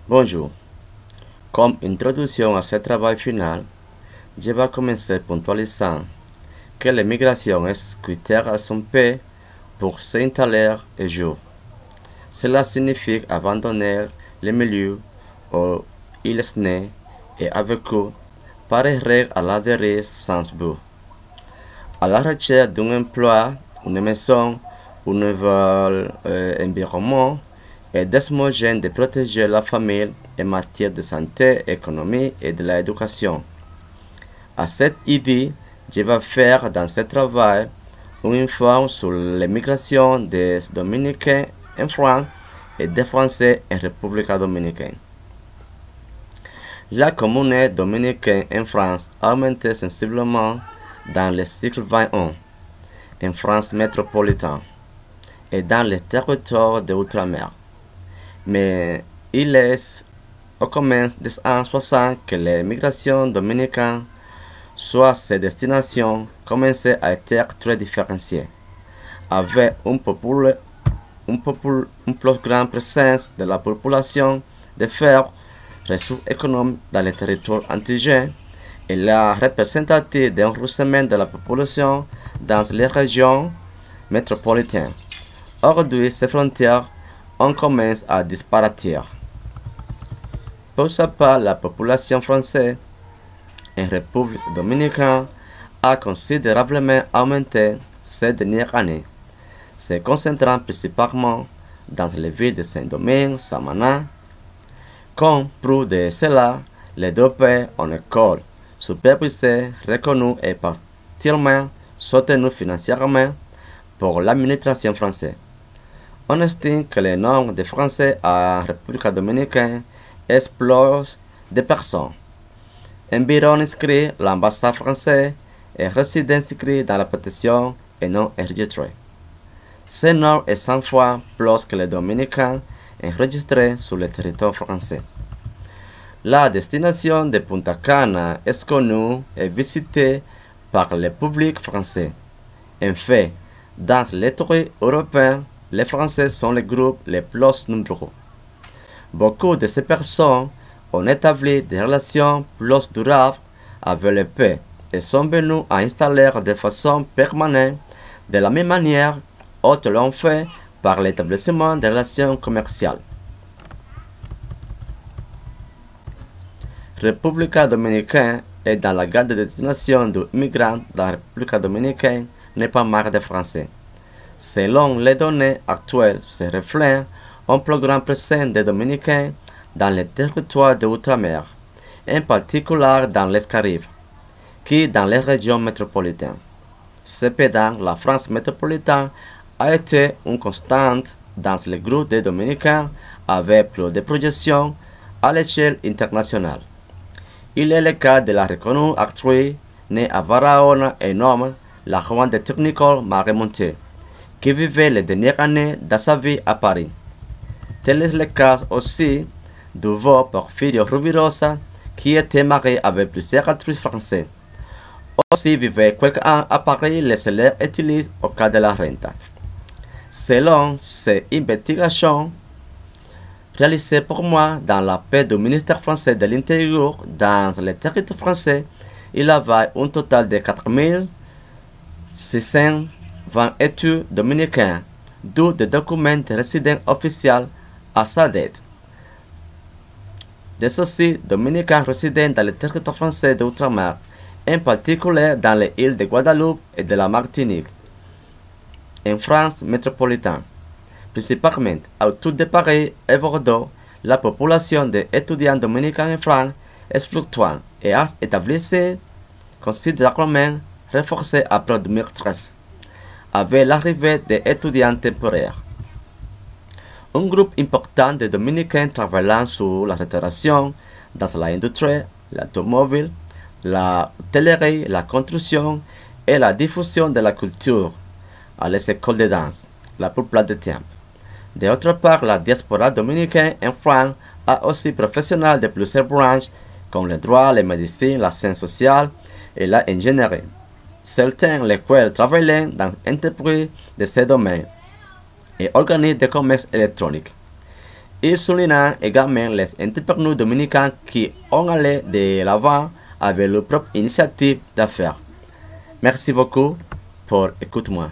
Bonjour. Comme introduction à ce travail final, je vais commencer puntualisant que l'immigration est critère à son paix pour s'installer un jour. Cela signifie abandonner le milieu où il est né et a vécu, paraître à la dérive sans but. À la recherche d'un emploi, une maison, un nouvel environnement, et d'esmogène de protéger la famille en matière de santé, économie et de l'éducation. À cette idée, je vais faire dans ce travail une info sur l'immigration des Dominicains en France et des Français en République dominicaine. La communauté dominicaine en France a augmenté sensiblement dans le siècle XXI en France métropolitaine et dans les territoires de l'outre-mer. Mais il est au commencement des années 60 que l'immigration dominicaine, soit ses destinations, commençaient à être très différenciées, avec une plus grande présence de la population de faibles ressources économiques dans les territoires indigènes et la représentativité d'un ruissellement de la population dans les régions métropolitaines. Aujourd'hui, ces frontières on commence à disparaître. Pour sa part, la population française en République dominicaine a considérablement augmenté ces dernières années, se concentrant principalement dans les villes de Saint-Domingue, Samaná. Comme preuve de cela, les deux pays ont une école supervisée, reconnue et partiellement soutenue financièrement pour l'administration française. On estime que le nombre de Français en République dominicaine explose de personnes. Environ inscrits à l'ambassade française et résidents inscrits dans la protection et non enregistrés. Ce nombre est 100 fois plus que les Dominicains enregistrés sur le territoire français. La destination de Punta Cana est connue et visitée par le public français. En fait, dans les touristes européens, les Français sont le groupe le plus nombreux. Beaucoup de ces personnes ont établi des relations plus durables avec le pays et sont venus à installer de façon permanente de la même manière autres l'ont fait par l'établissement de relations commerciales. République dominicaine est dans la garde de destination des migrants dans la République dominicaine n'est pas marre de Français. Selon les données actuelles, se reflète un plus grand présence des Dominicains dans les territoires de l'outre-mer, en particulier dans les Caraïbes, qui dans les régions métropolitaines. Cependant, la France métropolitaine a été une constante dans le groupe des Dominicains avec plus de projections à l'échelle internationale. Il est le cas de la reconnue actrice née à Barahona et nommée la Juan de Technical Maremonté, qui vivait les dernières années de sa vie à Paris. Tel est le cas aussi du beau Porfirio Rubirosa, qui était marié avec plusieurs actrices françaises. Aussi vivait quelques ans à Paris, les salaires utilisés au cas de la renta. Selon ces investigations réalisées pour moi dans la paix du ministère français de l'Intérieur dans les territoires français, il y avait un total de 4620 études dominicains, d'où des documents de résidence officiels à sa dette. De ceux-ci, dominicains résidant dans les territoires français d'outre-mer, en particulier dans les îles de Guadeloupe et de la Martinique, en France métropolitaine. Principalement autour de Paris et Bordeaux, la population d'étudiants dominicains en France est fluctuante et a établi considérablement renforcée après 2013, avec l'arrivée des étudiants temporaires. Un groupe important de Dominicains travaillant sur la restauration, dans l'industrie, l'automobile, la hôtellerie, la construction et la diffusion de la culture à les écoles de danse, la plupart du temps. D'autre part, la diaspora dominicaine en France a aussi professionnels de plusieurs branches comme le droit, la médecine, la science sociale et l'ingénierie. Certains lesquels travaillent dans l'entreprise de ces domaines et organisent des commerces électroniques. Il souligna également les entrepreneurs dominicains qui ont allé de l'avant avec leur propre initiative d'affaires. Merci beaucoup pour écouter-moi.